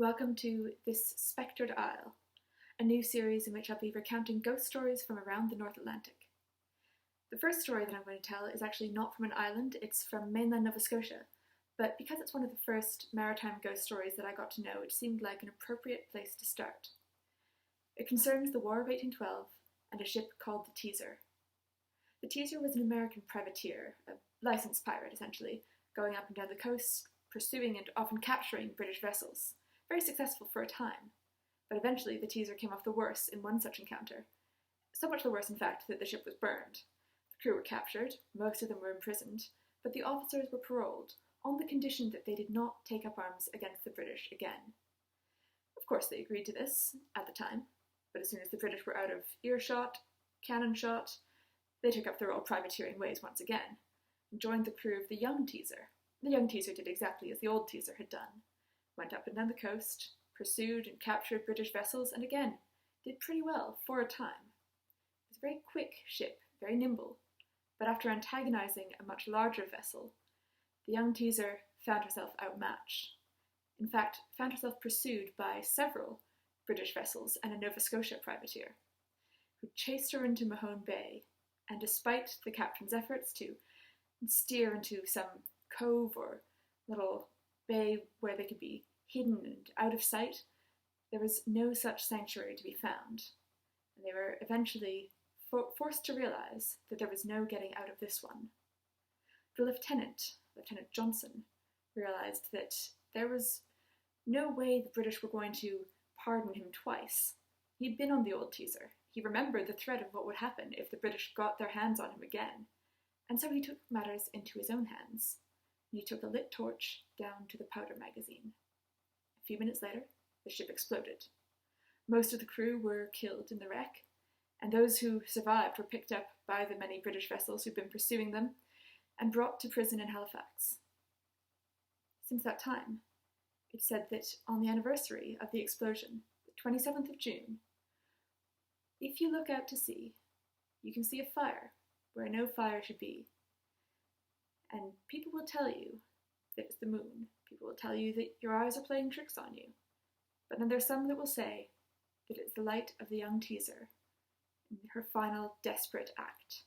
Welcome to this Spectred Isle, a new series in which I'll be recounting ghost stories from around the North Atlantic. The first story that I'm going to tell is actually not from an island, it's from mainland Nova Scotia, but because it's one of the first maritime ghost stories that I got to know, it seemed like an appropriate place to start. It concerns the War of 1812 and a ship called the Teazer. The Teazer was an American privateer, a licensed pirate essentially, going up and down the coast, pursuing and often capturing British vessels. Very successful for a time, but eventually the Teazer came off the worse in one such encounter. So much the worse, in fact, that the ship was burned. The crew were captured, most of them were imprisoned, but the officers were paroled, on the condition that they did not take up arms against the British again. Of course they agreed to this, at the time, but as soon as the British were out of earshot, cannon shot, they took up their old privateering ways once again, and joined the crew of the young Teazer. The young Teazer did exactly as the old Teazer had done. Went up and down the coast, pursued and captured British vessels, and again, did pretty well for a time. It was a very quick ship, very nimble, but after antagonizing a much larger vessel, the young Teazer found herself outmatched. In fact, found herself pursued by several British vessels and a Nova Scotia privateer, who chased her into Mahone Bay, and despite the captain's efforts to steer into some cove or little bay where they could be hidden and out of sight, there was no such sanctuary to be found, and they were eventually forced to realize that there was no getting out of this one. The Lieutenant Johnson, realized that there was no way the British were going to pardon him twice. He'd been on the old Teazer. He remembered the threat of what would happen if the British got their hands on him again, and so he took matters into his own hands. He took a lit torch down to the powder magazine. A few minutes later, the ship exploded. Most of the crew were killed in the wreck, and those who survived were picked up by the many British vessels who'd been pursuing them and brought to prison in Halifax. Since that time, it's said that on the anniversary of the explosion, the 27th of June, if you look out to sea, you can see a fire where no fire should be. And people will tell you that it's the moon. People will tell you that your eyes are playing tricks on you. But then there's some that will say that it's the light of the young Teazer in her final desperate act.